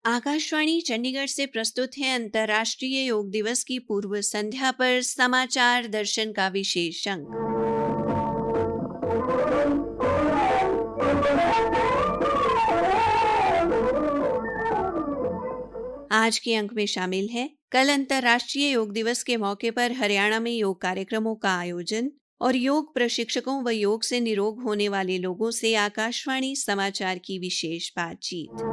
आकाशवाणी चंडीगढ़ से प्रस्तुत है अंतर्राष्ट्रीय योग दिवस की पूर्व संध्या पर समाचार दर्शन का विशेष अंक। आज के अंक में शामिल है कल अंतर्राष्ट्रीय योग दिवस के मौके पर हरियाणा में योग कार्यक्रमों का आयोजन और योग प्रशिक्षकों व योग से निरोग होने वाले लोगों से आकाशवाणी समाचार की विशेष बातचीत।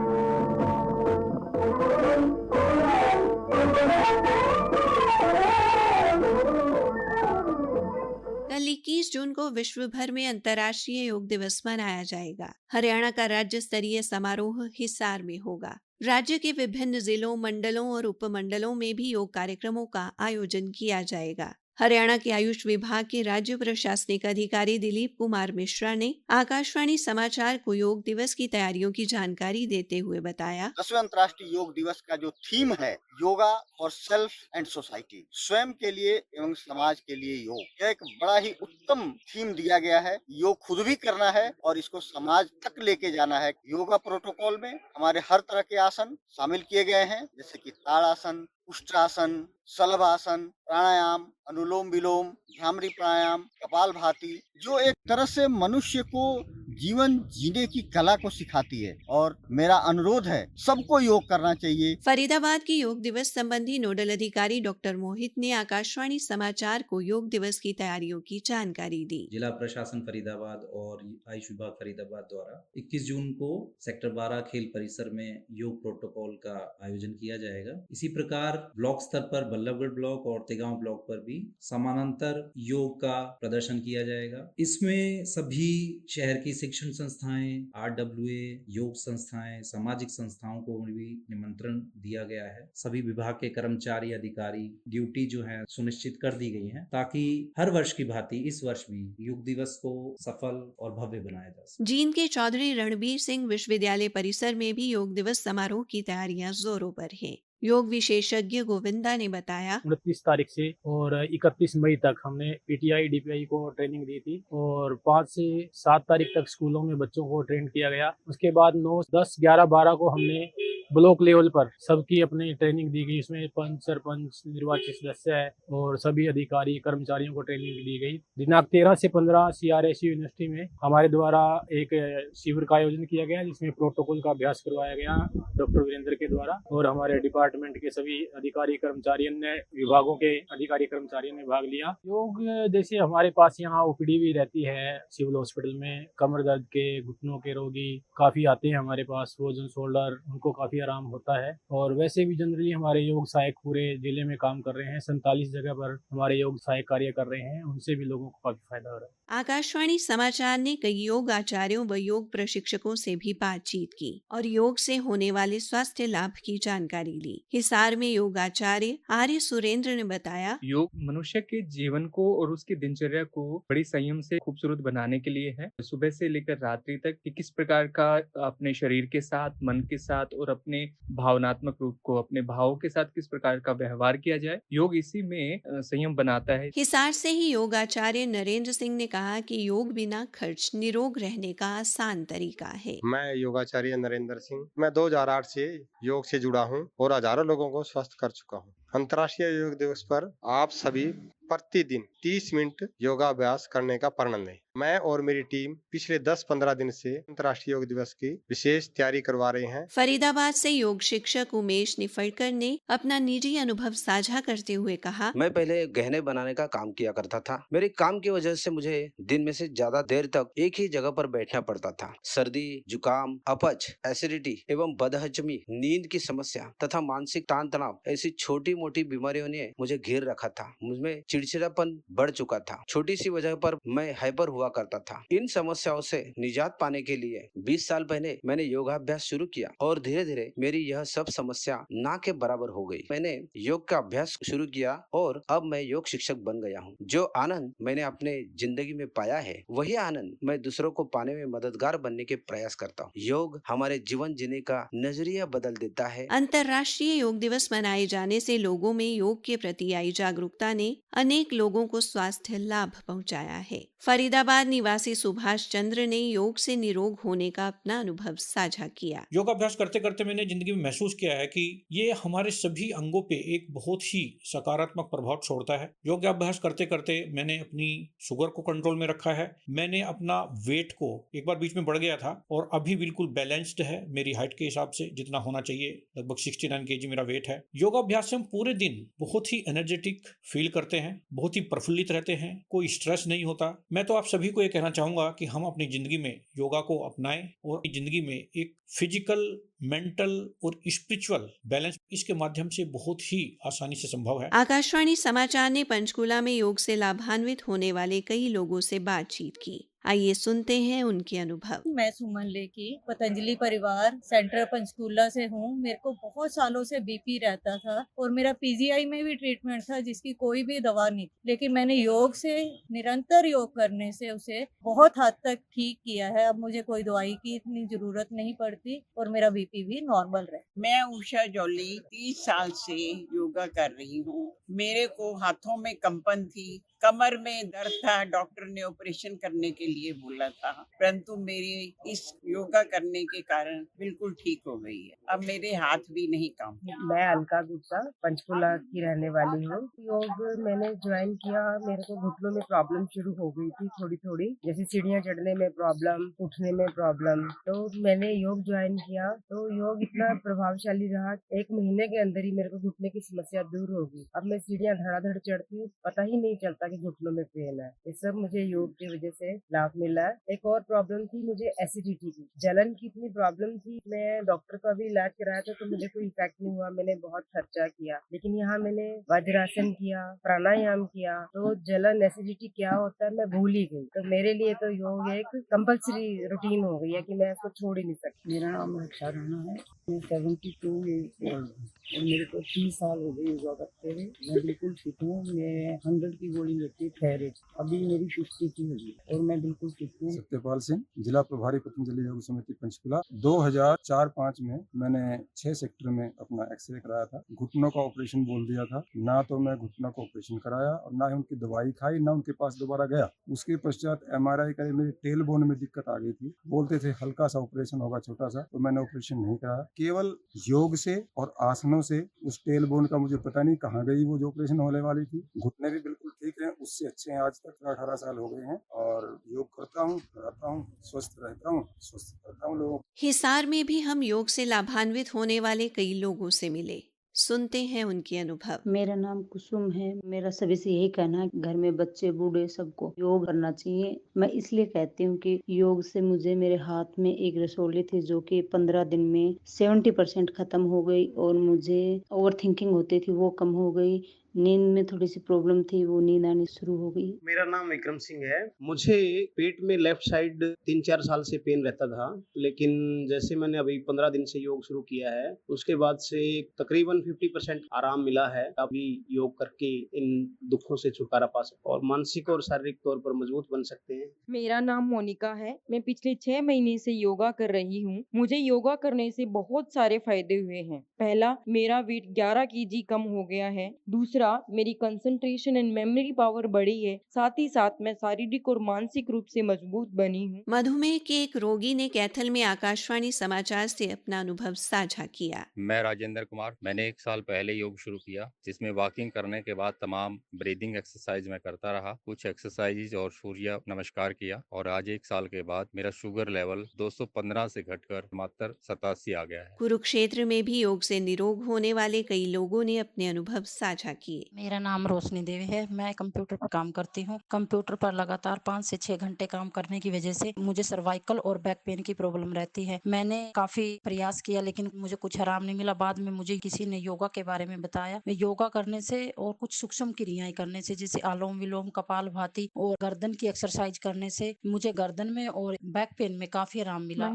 कल 21 जून को विश्व भर में अंतर्राष्ट्रीय योग दिवस मनाया जाएगा। हरियाणा का राज्य स्तरीय समारोह हिसार में होगा। राज्य के विभिन्न जिलों, मंडलों और उपमंडलों में भी योग कार्यक्रमों का आयोजन किया जाएगा। हरियाणा के आयुष विभाग के राज्य प्रशासनिक अधिकारी दिलीप कुमार मिश्रा ने आकाशवाणी समाचार को योग दिवस की तैयारियों की जानकारी देते हुए बताया, 10वें अंतर्राष्ट्रीय योग दिवस का जो थीम है yoga for self and society, स्वयं के लिए एवं समाज के लिए योग, यह एक बड़ा ही उत्तम थीम दिया गया है। योग खुद भी करना है और इसको समाज तक लेके जाना है। योगा प्रोटोकॉल में हमारे हर तरह के आसन शामिल किए गए हैं, जैसे कि ताड़ासन, उष्ट्रासन, शलभासन, प्राणायाम, अनुलोम विलोम, भ्रामरी प्राणायाम, कपालभाति, जो एक तरह से मनुष्य को जीवन जीने की कला को सिखाती है। और मेरा अनुरोध है सबको योग करना चाहिए। फरीदाबाद की योग दिवस संबंधी नोडल अधिकारी डॉक्टर मोहित ने आकाशवाणी समाचार को योग दिवस की तैयारियों की जानकारी दी। जिला प्रशासन फरीदाबाद और आयुष विभाग फरीदाबाद द्वारा 21 जून को सेक्टर 12 खेल परिसर में योग प्रोटोकॉल का आयोजन किया जाएगा। इसी प्रकार ब्लॉक स्तर पर बल्लभगढ़ ब्लॉक और तेगांव ब्लॉक पर भी समानांतर योग का प्रदर्शन किया जाएगा। इसमें सभी शहर की शिक्षण संस्थाएं, RWA, योग संस्थाएं, सामाजिक संस्थाओं को भी निमंत्रण दिया गया है। सभी विभाग के कर्मचारी, अधिकारी ड्यूटी जो है सुनिश्चित कर दी गई है, ताकि हर वर्ष की भांति इस वर्ष भी योग दिवस को सफल और भव्य बनाया जा सके। जींद के चौधरी रणबीर सिंह विश्वविद्यालय परिसर में भी योग दिवस समारोह की तैयारियां जोरों पर है। योग विशेषज्ञ गोविंदा ने बताया, 29 तारीख से और 31 मई तक हमने PTI DPI को ट्रेनिंग दी थी और 5 से 7 तारीख तक स्कूलों में बच्चों को ट्रेन किया गया। उसके बाद 9, 10, 11, 12 को हमने ब्लॉक लेवल पर सबकी अपनी ट्रेनिंग दी गई। इसमें पंच, सरपंच, निर्वाचित सदस्य है और सभी अधिकारी कर्मचारियों को ट्रेनिंग दी गई। दिनांक 13 से 15 CRSU यूनिवर्सिटी में हमारे द्वारा एक शिविर का आयोजन किया गया, जिसमें प्रोटोकॉल का अभ्यास करवाया गया डॉक्टर वीरेंद्र के द्वारा, और हमारे डिपार्टमेंट के सभी अधिकारी कर्मचारियों ने, विभागों के अधिकारी कर्मचारियों ने भाग लिया। योग जैसे हमारे पास यहाँ OPD भी रहती है सिविल हॉस्पिटल में, कमर दर्द के, घुटनों के रोगी काफी आते हैं हमारे पास, फ्रोजन शोल्डर, उनको काफी आराम होता है। और वैसे भी जनरली हमारे योग सहायक पूरे जिले में काम कर रहे हैं। 47 जगह पर हमारे योग सहायक कार्य कर रहे हैं, उनसे भी लोगों को काफी फायदा हो रहा है। आकाशवाणी समाचार ने कई योग आचार्यों व योग प्रशिक्षकों से भी बातचीत की और योग से होने वाले स्वास्थ्य लाभ की जानकारी ली। हिसार में योग आचार्य आर्य सुरेंद्र ने बताया, योग मनुष्य के जीवन को और उसकी दिनचर्या को बड़ी संयम से खूबसूरत बनाने के लिए है। सुबह से लेकर रात्रि तक कि किस प्रकार का अपने शरीर के साथ, मन के साथ और अपने भावनात्मक रूप को, अपने भावों के साथ किस प्रकार का व्यवहार किया जाए, योग इसी में संयम बनाता है। हिसार से ही योग आचार्य नरेंद्र सिंह ने कहा कि योग बिना खर्च निरोग रहने का आसान तरीका है। मैं योगाचार्य नरेंद्र सिंह, मैं 2008 से योग से जुड़ा हूं और हजारों लोगों को स्वस्थ कर चुका हूं। अंतर्राष्ट्रीय योग दिवस पर आप सभी प्रतिदिन 30 मिनट योगाभ्यास करने का प्रण लें। मैं और मेरी टीम पिछले 10-15 दिन से अंतर्राष्ट्रीय योग दिवस की विशेष तैयारी करवा रहे हैं। फरीदाबाद से योग शिक्षक उमेश निफड़कर ने अपना निजी अनुभव साझा करते हुए कहा, मैं पहले गहने बनाने का काम किया करता था। मेरे काम की वजह से मुझे दिन में से ज्यादा देर तक एक ही जगह पर बैठना पड़ता था। सर्दी, जुकाम, अपच, एसिडिटी एवं बदहजमी, नींद की समस्या तथा मानसिक तान तनाव ऐसी छोटी मोटी बीमारियों ने मुझे घेर रखा था। मुझमें चिड़चिड़ापन बढ़ चुका था। छोटी सी वजह पर मैं हाइपर हुआ करता था। इन समस्याओं से निजात पाने के लिए 20 साल पहले मैंने योगाभ्यास शुरू किया और धीरे धीरे मेरी यह सब समस्या ना के बराबर हो गई। मैंने योग का अभ्यास शुरू किया और अब मैं योग शिक्षक बन गया हूँ। जो आनंद मैंने अपने जिंदगी में पाया है, वही आनंद मैं दूसरों को पाने में मददगार बनने के प्रयास करता हूँ। योग हमारे जीवन जीने का नजरिया बदल देता है। अंतर्राष्ट्रीय योग दिवस मनाए जाने से लोग लोगों में योग के प्रति आई जागरूकता ने अनेक लोगों को स्वास्थ्य लाभ पहुंचाया है। फरीदाबाद निवासी सुभाष चंद्र ने योग से निरोग होने का अपना अनुभव साझा किया। योगाभ्यास करते करते मैंने जिंदगी में महसूस किया है कि ये हमारे सभी अंगों पे एक बहुत ही सकारात्मक प्रभाव छोड़ता है। योगाभ्यास करते करते मैंने अपनी शुगर को कंट्रोल में रखा है। मैंने अपना वेट को, एक बार बीच में बढ़ गया था और अभी बिल्कुल बैलेंस्ड है मेरी हाइट के हिसाब से, जितना होना चाहिए। लगभग 69 kg मेरा वेट है। योगाभ्यास से हम पूरे दिन बहुत ही एनर्जेटिक फील करते हैं, बहुत ही प्रफुल्लित रहते हैं, कोई स्ट्रेस नहीं होता। मैं तो आप सभी को ये कहना चाहूंगा कि हम अपनी जिंदगी में योगा को अपनाएं और जिंदगी में एक फिजिकल, मेंटल और स्पिरिचुअल बैलेंस इसके माध्यम से बहुत ही आसानी से संभव है। आकाशवाणी समाचार ने पंचकुला में योग से लाभान्वित होने वाले कई लोगों से बातचीत की। आइए सुनते हैं उनके अनुभव। मैं सुमन लेकी पतंजलि परिवार सेंटर पंचकूला से हूँ। मेरे को बहुत सालों से बीपी रहता था और मेरा पीजीआई में भी ट्रीटमेंट था जिसकी कोई भी दवा नहीं, लेकिन मैंने योग से, निरंतर योग करने से उसे बहुत हद तक ठीक किया है। अब मुझे कोई दवाई की इतनी जरूरत नहीं पड़ती और मेरा बीपी भी नॉर्मल रहे। मैं उषा जौली 30 साल से योगा कर रही हूँ। मेरे को हाथों में कंपन थी, कमर में दर्द था, डॉक्टर ने ऑपरेशन करने के लिए बोला था, परंतु मेरी इस योगा करने के कारण बिल्कुल ठीक हो गई है। अब मेरे हाथ भी नहीं काम। मैं अलका गुप्ता पंचकुला की रहने वाली हूँ। योग मैंने ज्वाइन किया, मेरे को घुटनों में प्रॉब्लम शुरू हो गई थी थोड़ी थोड़ी, जैसे सीढ़ियाँ चढ़ने में प्रॉब्लम, उठने में प्रॉब्लम। तो मैंने योग ज्वाइन किया तो योग इतना प्रभावशाली रहा, 1 महीने के अंदर ही मेरे को घुटने की समस्या दूर हो गई। अब मैं सीढ़ियाँ धड़ाधड़ चढ़ती हूँ, पता ही नहीं चलता कि घुटनों में पेन है। ये सब मुझे योग की वजह से लाभ मिला है। एक और प्रॉब्लम थी मुझे एसिडिटी की, जलन की इतनी प्रॉब्लम थी। मैं डॉक्टर का भी इलाज कराया था तो मुझे कोई इफेक्ट नहीं हुआ, मैंने बहुत खर्चा किया। लेकिन यहाँ मैंने वज्रासन किया, प्राणायाम किया, तो जलन, एसिडिटी क्या होता है मैं भूल ही गई। तो मेरे लिए तो योग एक कंपल्सरी रूटीन हो गई है कि मैं इसको छोड़ ही नहीं सकती। मेरा नाम रक्षा राणा है, मैं 72 ईयर्स ओल्ड हूँ और मेरे को 30 साल हो गए योगा करते हुए। मैं बिल्कुल फिट हूँ। मैं 100 की गोली लेती थायराइड, अभी मेरी 50 की होगी और मैं बिल्कुल फिट हूँ। सत्यपाल सिंह, जिला प्रभारी पतंजलि योग समिति पंचकुला। 2004-05 में मैंने 6 सेक्टर में अपना एक्सरे कराया था। घुटनों का ऑपरेशन बोल दिया था, ना तो मैं घुटनों का ऑपरेशन कराया और ना ही उनकी दवाई खाई, ना उनके पास दोबारा गया। उसके पश्चात MRI करे, मेरी टेल बोन में दिक्कत आ गई थी। बोलते थे हल्का सा ऑपरेशन होगा, छोटा सा, तो मैंने ऑपरेशन नहीं कराया। केवल योग से और आसनों से उस टेल बोन का मुझे पता नहीं कहाँ गई वो जो ऑपरेशन होने वाली थी। घुटने भी बिल्कुल ठीक है, उससे अच्छे हैं। आज तक 18 साल हो गए हैं और योग करता हूँ, कराता हूँ, स्वस्थ रहता हूँ, स्वस्थ करता हूँ लोगों। हिसार में भी हम योग से लाभान्वित होने वाले कई लोगों से मिले। सुनते हैं उनके अनुभव। मेरा नाम कुसुम है। मेरा सभी से यही कहना है, घर में बच्चे बूढ़े सबको योग करना चाहिए। मैं इसलिए कहती हूँ कि योग से मुझे, मेरे हाथ में एक रसौली थी जो कि 15 दिन में 70% खत्म हो गई और मुझे ओवर थिंकिंग होती थी वो कम हो गई। नींद में थोड़ी सी प्रॉब्लम थी, वो नींद आनी शुरू हो गई। मेरा नाम विक्रम सिंह है। मुझे पेट में लेफ्ट साइड 3-4 साल से पेन रहता था, लेकिन जैसे मैंने अभी 15 दिन से योग शुरू किया है उसके बाद से तकरीबन 50% आराम मिला है। अभी योग करके इन दुखों से छुटकारा पा सकते और मानसिक और शारीरिक तौर पर मजबूत बन सकते हैं। मेरा नाम मोनिका है। मैं पिछले 6 महीने से योगा कर रही हूँ। मुझे योगा करने से बहुत सारे फायदे हुए हैं। पहला, मेरा वेट 11 kg कम हो गया है। दूसरा, मेरी कंसंट्रेशन एंड मेमोरी पावर बढ़ी है। साथ ही साथ मैं शारीरिक और मानसिक रूप से मजबूत बनी हूँ। मधुमेह के एक रोगी ने कैथल में आकाशवाणी समाचार से अपना अनुभव साझा किया। मैं राजेंद्र कुमार, मैंने 1 साल पहले योग शुरू किया, जिसमें वॉकिंग करने के बाद तमाम ब्रीदिंग एक्सरसाइज में करता रहा, कुछ एक्सरसाइज और सूर्य नमस्कार किया और आज 1 साल के बाद मेरा शुगर लेवल 215 से घटकर मात्र 87 आ गया है। कुरुक्षेत्र में भी योग से निरोग होने वाले कई लोगों ने अपने अनुभव साझा किए। मेरा नाम रोशनी देवी है। मैं कंप्यूटर पर काम करती हूँ। कंप्यूटर पर लगातार 5 से 6 घंटे काम करने की वजह से मुझे सर्वाइकल और बैक पेन की प्रॉब्लम रहती है। मैंने काफी प्रयास किया लेकिन मुझे कुछ आराम नहीं मिला। बाद में मुझे किसी ने योगा के बारे में बताया। मैं योगा करने से और कुछ सूक्ष्म क्रियाएं करने से, जैसे आलोम विलोम, कपालभाति और गर्दन की एक्सरसाइज करने से मुझे गर्दन में और बैक पेन में काफी आराम मिला।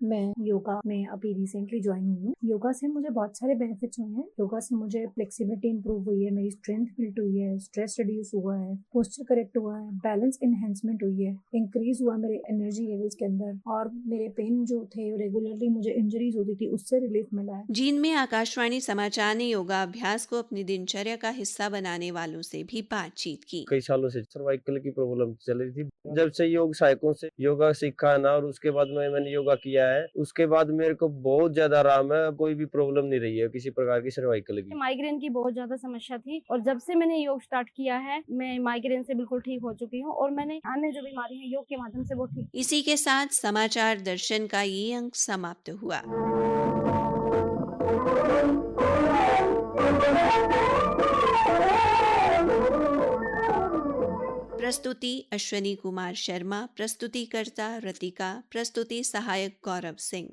मैं योगा में अभी रिसेंटली ज्वाइन हुई हूँ। योगा से मुझे बहुत सारे बेनिफिट्स हुए हैं। योगा से मुझे फ्लेक्सिबिलिटी इंप्रूव इम्प्रूव हुई है, मेरी स्ट्रेंथ बिल्ड हुई है, स्ट्रेस रिड्यूस हुआ है, पोस्चर करेक्ट हुआ है, बैलेंस इनहेंसमेंट हुई है, इंक्रीज हुआ मेरे एनर्जी लेवल्स के अंदर, और मेरे पेन जो थे रेगुलरली मुझे इंजरीज होती थी उससे रिलीफ मिला है। जींद में आकाशवाणी समाचार ने योगाभ्यास को अपनी दिनचर्या का हिस्सा बनाने वालों से भी बातचीत की। कई सालों से सर्वाइकल की प्रॉब्लम चल रही थी। जब से योग सहायकों से योगा सीखा ना, और उसके बाद मैंने योगा किया है, उसके बाद मेरे को बहुत ज्यादा आराम है। कोई भी प्रॉब्लम नहीं रही है किसी प्रकार की सर्वाइकल की। माइग्रेन की बहुत ज्यादा समस्या थी, और जब से मैंने योग स्टार्ट किया है मैं माइग्रेन से बिल्कुल ठीक हो चुकी हूँ, और मैंने अन्य जो बीमारी है योग के माध्यम से वो ठीक। इसी के साथ समाचार दर्शन का ये अंक समाप्त हुआ। प्रस्तुति अश्वनी कुमार शर्मा, प्रस्तुतिकर्ता रतिका, प्रस्तुति सहायक गौरव सिंह।